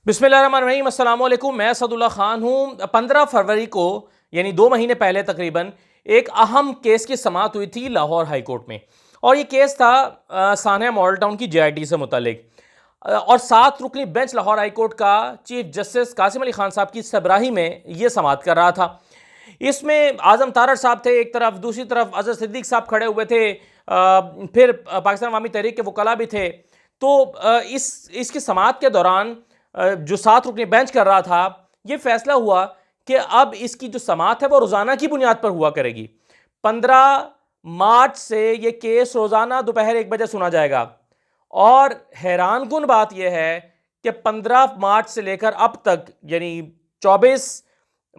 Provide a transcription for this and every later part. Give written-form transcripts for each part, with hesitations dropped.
बिस्मिल्लाहिर्रहमानिर्रहीम, अस्सलाम वालेकुम। मैं असदुल्ला खान हूँ। 15 फरवरी को यानी 2 महीने पहले तकरीबन एक अहम केस की समाअत हुई थी लाहौर हाई कोर्ट में। और ये केस था सानिया मॉडल टाउन की JIT से मुतल्लिक। और 7 रुकनी बेंच लाहौर हाई कोर्ट का चीफ जस्टिस कासिम अली खान साहब की सरबराही में ये समाअत कर रहा था। इसमें आजम तारड़ साहब थे एक तरफ, दूसरी तरफ अजहर सिद्दीक साहब खड़े हुए थे, फिर पाकिस्तान अवामी तहरीक के वकला भी थे। तो इसकी समाअत के दौरान जो 7 रुकनी बेंच कर रहा था, ये फैसला हुआ कि अब इसकी जो समाअत है वो रोज़ाना की बुनियाद पर हुआ करेगी। 15 मार्च से ये केस रोज़ाना दोपहर 1 बजे सुना जाएगा। और हैरानकुन बात यह है कि 15 मार्च से लेकर अब तक यानी 24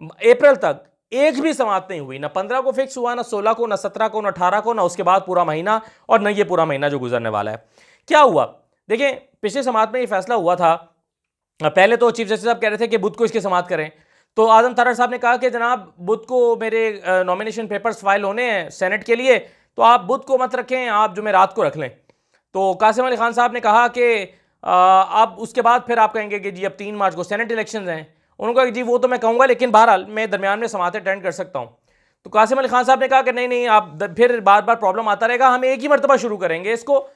अप्रैल तक एक भी समाअत नहीं हुई। ना 15 को फिक्स हुआ, ना 16 को, ना 17 को, ना 18 को, ना उसके बाद पूरा महीना, और न ये पूरा महीना जो गुजरने वाला है। क्या हुआ देखिए, पिछले समाअत में ये फैसला हुआ था। पहले तो चीफ जस्टिस साहब कह रहे थे कि बुध को इसकी समाअत करें, तो आजम तारड़ साहब ने कहा कि जनाब बुध को मेरे नॉमिनेशन पेपर्स फाइल होने हैं सेनेट के लिए, तो आप बुध को मत रखें, आप जुमेरात को रख लें। तो कासिम अली खान साहब ने कहा कि अब उसके बाद फिर आप कहेंगे कि जी अब 3 मार्च को सेनेट इलेक्शन हैं। उन्होंने कहा कि जी वो तो मैं कहूँगा, लेकिन बहरहाल मैं दरमियान में समाअतें अटेंड कर सकता हूँ। तो कासिम अली खान साहब ने कहा कि नहीं नहीं, आप फिर बार बार प्रॉब्लम आता रहेगा, हम एक ही मरतबा शुरू करेंगे इसको,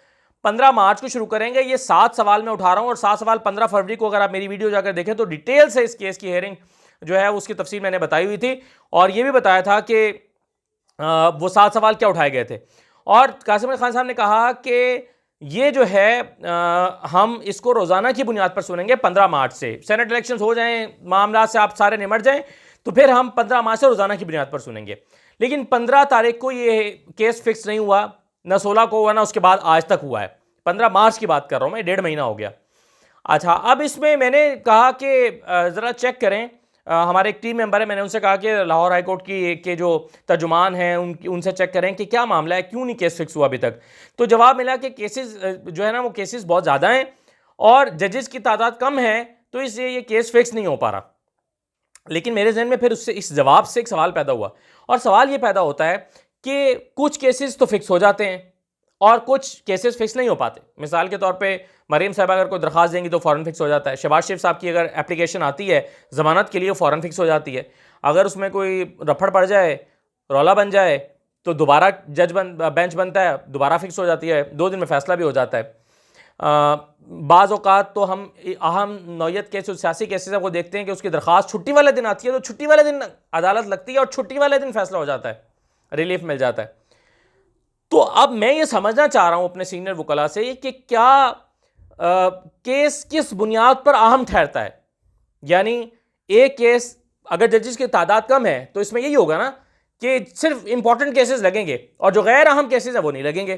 15 मार्च को शुरू करेंगे। ये 7 सवाल मैं उठा रहा हूँ, और 7 सवाल 15 फरवरी को अगर आप मेरी वीडियो जाकर देखें तो डिटेल से इस केस की हेयरिंग जो है उसकी तफसील मैंने बताई हुई थी, और ये भी बताया था कि वो 7 सवाल क्या उठाए गए थे। और कासिम अली खान साहब ने कहा कि ये जो है हम इसको रोज़ाना की बुनियाद पर सुनेंगे 15 मार्च से। सेनेट इलेक्शन हो जाएं, मामला से आप सारे निमट जाएं, तो फिर हम 15 मार्च से रोज़ाना की बुनियाद पर सुनेंगे। लेकिन 15 तारीख को ये केस फिक्स नहीं हुआ, ना 16 को हुआ, ना उसके बाद आज तक हुआ है। 15 मार्च की बात कर रहा हूँ मैं, 1.5 महीना हो गया। अच्छा, अब इसमें मैंने कहा कि ज़रा चेक करें, हमारे एक टीम मेंबर है, मैंने उनसे कहा कि लाहौर हाई कोर्ट की के जो तर्जुमान हैं उनसे चेक करें कि क्या मामला है, क्यों नहीं केस फिक्स हुआ अभी तक। तो जवाब मिला कि केसेस जो है ना वो केसेस बहुत ज़्यादा हैं और जजेस की तादाद कम है, तो इसलिए ये केस फिक्स नहीं हो पा रहा। लेकिन मेरे जहन में फिर उससे इस जवाब से एक सवाल पैदा हुआ, और सवाल ये पैदा होता है कि कुछ केसेस तो फिक्स हो जाते हैं और कुछ केसेस फिक्स नहीं हो पाते। मिसाल के तौर पे मरीम साहब अगर कोई दरख्वास्त देंगी तो फ़ौरन फिक्स हो जाता है। शहबाज शरीफ साहब की अगर एप्लीकेशन आती है ज़मानत के लिए, फ़ौरन फिक्स हो जाती है। अगर उसमें कोई रफड़ पड़ जाए, रौला बन जाए, तो दोबारा बेंच बनता है, दोबारा फिक्स हो जाती है, 2 दिन में फैसला भी हो जाता है। बाज़ औक़ात तो हम अहम नौयत के सियासी केसेस को देखते हैं कि उसकी दरख्वास्त छुट्टी वाले दिन आती है, तो छुट्टी वाले दिन अदालत लगती है और छुट्टी वाले दिन फैसला हो जाता है, रिलीफ मिल जाता है। तो अब मैं ये समझना चाह रहा हूं अपने सीनियर वकला से कि क्या केस किस बुनियाद पर अहम ठहरता है। यानी एक केस अगर जजेस की तादाद कम है तो इसमें यही होगा ना कि सिर्फ इंपॉर्टेंट केसेस लगेंगे और जो गैर अहम केसेस है वो नहीं लगेंगे।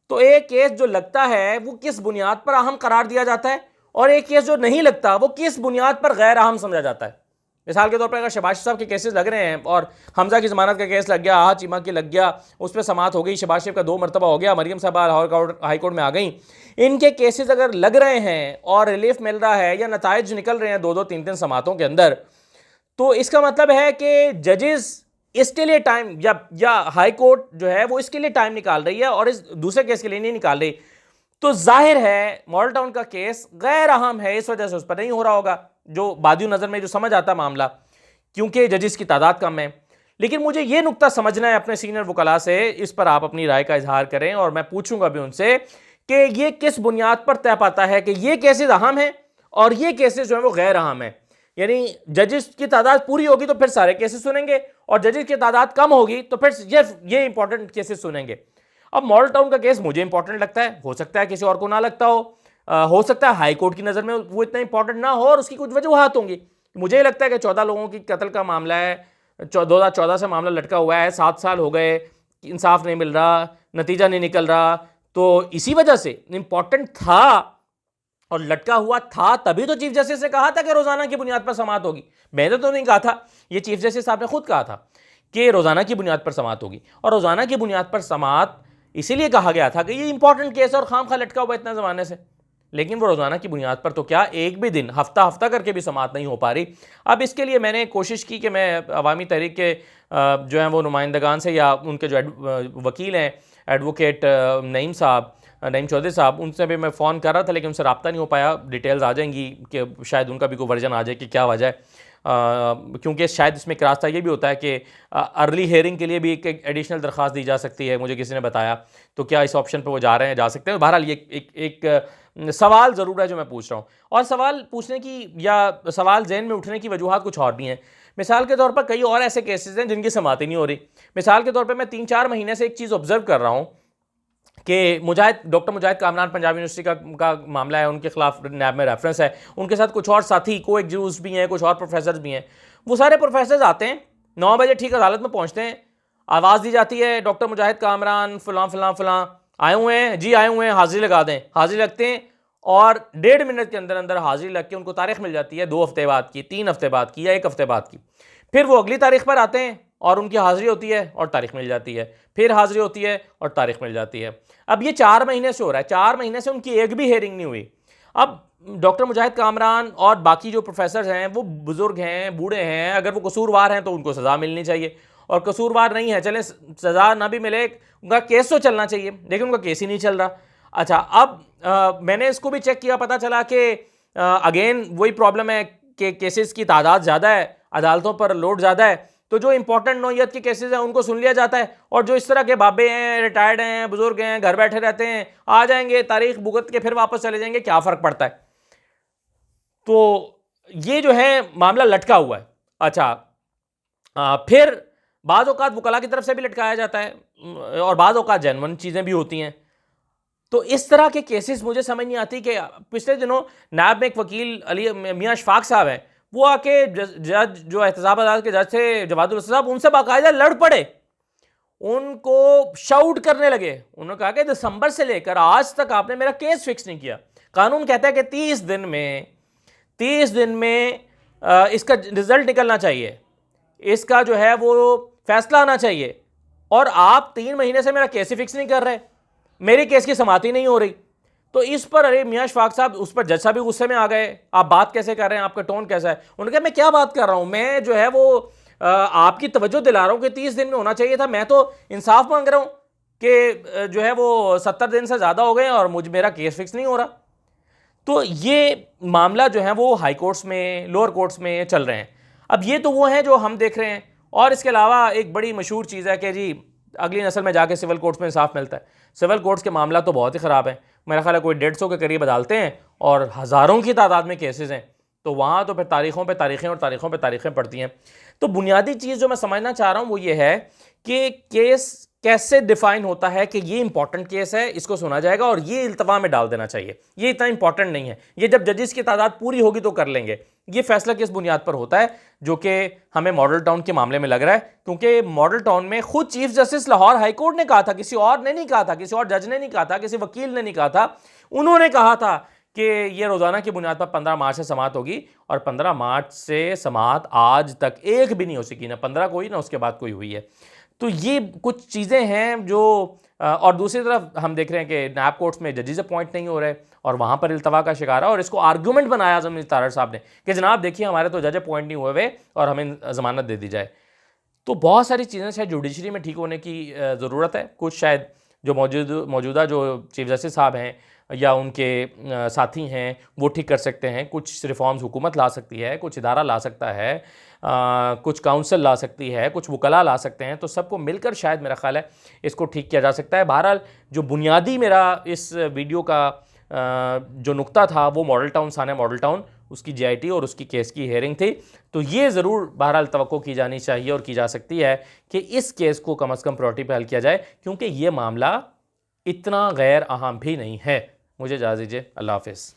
तो एक केस जो लगता है वो किस बुनियाद पर अहम करार दिया जाता है, और एक केस जो नहीं लगता वो किस बुनियाद पर गैर अहम समझा जाता है। मिसाल के तौर पर अगर शहबाज साहब के केसेस लग रहे हैं और हमजा की जमानत का केस लग गया, आहा चीमा की लग गया, उस पर समाअत हो गई, शहबाज शरीफ का 2 मरतबा हो गया, मरीम साहब लाहौर हाई कोर्ट में आ गई, इनके केसेस अगर लग रहे हैं और रिलीफ मिल रहा है या नताइज निकल रहे हैं 2-2, 3-3 समाअतों के अंदर, तो इसका मतलब है कि जजेस इसके लिए टाइम या हाई कोर्ट जो है वो इसके लिए टाइम निकाल रही है और इस दूसरे केस के लिए नहीं निकाल रही। तो जाहिर है मॉडल टाउन का केस गैर अहम है, इस वजह से उस पर नहीं हो रहा होगा, जो बादियों नज़र में जो समझ आता मामला, क्योंकि जजेस की तादाद कम है। लेकिन मुझे यह नुक्ता समझना है अपने सीनियर वकला से, इस पर आप अपनी राय का इजहार करें और मैं पूछूंगा भी उनसे कि ये किस बुनियाद पर तय पाता है कि ये केसेस अहम हैं और ये केसेस जो है वो गैर अहम है। यानी जजेस की तादाद पूरी होगी तो फिर सारे केसेस सुनेंगे, और जजेस की तादाद कम होगी तो फिर ये इंपॉर्टेंट केसेस सुनेंगे। अब मॉडल टाउन का केस मुझे इंपॉर्टेंट लगता है, हो सकता है किसी और को ना लगता हो सकता है हाई कोर्ट की नज़र में वो इतना इंपॉर्टेंट ना हो और उसकी कुछ वजूहात होंगी। मुझे लगता है कि 14 लोगों की कत्ल का मामला है, 2014 से मामला लटका हुआ है, 7 साल हो गए, इंसाफ नहीं मिल रहा, नतीजा नहीं निकल रहा, तो इसी वजह से इंपॉर्टेंट था और लटका हुआ था, तभी तो चीफ जस्टिस ने कहा था कि रोजाना की बुनियाद पर समाअत होगी। मैंने तो नहीं कहा था, ये चीफ जस्टिस साहब ने खुद कहा था कि रोजाना की बुनियाद पर समाअत होगी। और रोजाना की बुनियाद पर समाअत इसीलिए कहा गया था कि ये इंपॉर्टेंट केस और खाम खा लटका हुआ इतना जमाने से, लेकिन वो रोजाना की बुनियाद पर तो क्या एक भी दिन हफ्ता हफ्ता करके भी समाअत नहीं हो पा रही। अब इसके लिए मैंने कोशिश की कि मैं अवामी तहरीक के जो हैं वो नुमाइंदगान से या उनके जो वकील हैं एडवोकेट नईम साहब, नईम चौधरी साहब, उनसे भी मैं फ़ोन कर रहा था लेकिन उनसे रब्ता नहीं हो पाया। डिटेल्स आ जाएंगी कि शायद उनका भी कोई वर्जन आ जाए कि क्या वजह है, क्योंकि शायद इसमें एक रास्ता ये भी होता है कि अर्ली हेयरिंग के लिए भी एक एडिशनल दरख्वास्त दी जा सकती है, मुझे किसी ने बताया। तो क्या इस ऑप्शन पर वो जा रहे हैं, जा सकते हैं? बहरहाल ये एक सवाल ज़रूर है जो मैं पूछ रहा हूँ, और सवाल पूछने की या सवाल जहन में उठने की वजूहत कुछ और भी हैं। मिसाल के तौर पर कई और ऐसे केसेस हैं जिनकी समाअत ही नहीं हो रही। मिसाल के तौर पर मैं 3-4 महीने से एक चीज़ ऑब्जर्व कर रहा हूँ कि डॉक्टर मुजाहिद कामरान पंजाब यूनिवर्सिटी का मामला है, उनके खिलाफ नैब में रेफरेंस है, उनके साथ कुछ और साथी को एक्यूज भी हैं, कुछ और प्रोफेसर भी हैं। वो सारे प्रोफेसर आते हैं 9 बजे ठीक अदालत में पहुंचते हैं, आवाज़ दी जाती है डॉक्टर मुजाहिद कामरान फ़लाँ फ़लाँ फ़लाँ आए हुए हैं जी, आए हुए हैं, हाजिरी लगा दें। हाजिरी लगते हैं और 1.5 मिनट के अंदर अंदर हाजिरी लग के उनको तारीख मिल जाती है 2 हफ्ते बाद की, 3 हफ्ते बाद की या 1 हफ्ते बाद की। फिर वो अगली तारीख पर आते हैं और उनकी हाजिरी होती है और तारीख मिल जाती है, फिर हाजिरी होती है और तारीख मिल जाती है। अब ये 4 महीने से हो रहा है, 4 महीने से उनकी एक भी हेयरिंग नहीं हुई। अब डॉक्टर मुजाहिद कामरान और बाकी जो प्रोफेसर हैं वो बुजुर्ग हैं, बूढ़े हैं, अगर वो कसूरवार हैं तो उनको सज़ा मिलनी चाहिए, और कसूरवार नहीं है, चलें सज़ा ना भी मिले, उनका केस तो चलना चाहिए, लेकिन उनका केस ही नहीं चल रहा। अच्छा, अब मैंने इसको भी चेक किया, पता चला कि अगेन वही प्रॉब्लम है कि केसेस की तादाद ज़्यादा है, अदालतों पर लोड ज़्यादा है, तो जो इंपॉर्टेंट नौयत के केसेस हैं उनको सुन लिया जाता है, और जो इस तरह के बाबे हैं, रिटायर्ड हैं, बुजुर्ग हैं, घर बैठे रहते हैं, आ जाएंगे, तारीख भुगत के फिर वापस चले जाएंगे, क्या फ़र्क पड़ता है? तो ये जो है मामला लटका हुआ है। अच्छा, फिर बाज़ औक़ात वकला की तरफ से भी लटकाया जाता है, और बाज़ औक़ात जेन्युइन चीज़ें भी होती हैं। तो इस तरह के केसेस मुझे समझ नहीं आती कि पिछले दिनों नायब में एक वकील अली मियाँ अशफाक साहब हैं, वो आके जज जो एहतसाब अदालत के जज थे जवादुल साहब, उनसे बाकायदा लड़ पड़े, उनको शाउट करने लगे। उन्होंने कहा कि दिसंबर से लेकर आज तक आपने मेरा केस फिक्स नहीं किया। कानून कहता है कि 30 दिन में इसका रिजल्ट निकलना चाहिए, इसका जो है वो फैसला आना चाहिए, और आप 3 महीने से मेरा केस ही फिक्स नहीं कर रहे, मेरे केस की समाती नहीं हो रही। तो इस पर अरे मियाँ अशफाक साहब, उस पर जज साहब भी गुस्से में आ गए, आप बात कैसे कर रहे हैं, आपका टोन कैसा है? उन्होंने कहा मैं क्या बात कर रहा हूँ, मैं जो है वो आपकी तवज्जो दिला रहा हूँ कि 30 दिन में होना चाहिए था, मैं तो इंसाफ मांग रहा हूँ कि जो है वो 70 दिन से ज़्यादा हो गए और मेरा केस फिक्स नहीं हो रहा। तो ये मामला जो है वो हाई कोर्ट्स में, लोअर कोर्ट्स में चल रहे हैं। अब ये तो वो हैं जो हम देख रहे हैं, और इसके अलावा एक बड़ी मशहूर चीज़ है कि जी अगली नस्ल में जाके सिविल कोर्ट्स में इंसाफ मिलता है। सिविल कोर्ट्स के मामला तो बहुत ही ख़राब है, मेरा ख्याल है कोई 150 के करीब अदालतें हैं और हज़ारों की तादाद में केसेस हैं, तो वहाँ तो फिर तारीख़ों पे तारीख़ें और तारीख़ों पे तारीख़ें पड़ती हैं। तो बुनियादी चीज़ जो मैं समझना चाह रहा हूँ वो ये है कि केस कैसे डिफाइन होता है कि ये इंपॉर्टेंट केस है, इसको सुना जाएगा और ये इल्तवा में डाल देना चाहिए, ये इतना इंपॉर्टेंट नहीं है, ये जब जजेस की तादाद पूरी होगी तो कर लेंगे। ये फैसला किस बुनियाद पर होता है, जो कि हमें मॉडल टाउन के मामले में लग रहा है, क्योंकि मॉडल टाउन में खुद chief justice Lahore high court ने कहा था, किसी और ने नहीं कहा था, किसी और जज ने नहीं कहा था, किसी वकील ने नहीं कहा था, उन्होंने कहा था कि ये रोज़ाना की बुनियाद पर 15 मार्च से समाअत होगी, और 15 मार्च से समाअत आज तक एक भी नहीं हो सकी, ना 15 को हुई ना उसके बाद कोई हुई है। तो ये कुछ चीज़ें हैं जो और दूसरी तरफ हम देख रहे हैं कि नैब कोर्ट्स में जजेस अपॉइंट नहीं हो रहे और वहाँ पर इल्तवा का शिकार है, और इसको आर्गूमेंट बनाया जमीन तारड़ साहब ने कि जनाब देखिए हमारे तो जज अपॉइंट नहीं हुए हुए और हमें ज़मानत दे दी जाए। तो बहुत सारी चीज़ें शायद जुडिशरी में ठीक होने की ज़रूरत है, कुछ शायद जो मौजूदा जो चीफ जस्टिस साहब हैं या उनके साथी हैं वो ठीक कर सकते हैं, कुछ रिफॉर्म्स हुकूमत ला सकती है, कुछ इदारा ला सकता है, कुछ काउंसिल ला सकती है, कुछ वकला ला सकते हैं, तो सबको मिलकर शायद मेरा ख्याल है इसको ठीक किया जा सकता है। बहरहाल जो बुनियादी मेरा इस वीडियो का जो नुक्ता था वो मॉडल टाउन, साना मॉडल टाउन, उसकी जीआईटी और उसकी केस की हेयरिंग थी। तो ये ज़रूर बहरहाल तवक्को की जानी चाहिए और की जा सकती है कि इस केस को कम अज़ कम प्रायोरिटी पर हल किया जाए, क्योंकि ये मामला इतना गैर अहम भी नहीं है। मुझे इजाज़त दीजिए, अल्लाह हाफ़िज़।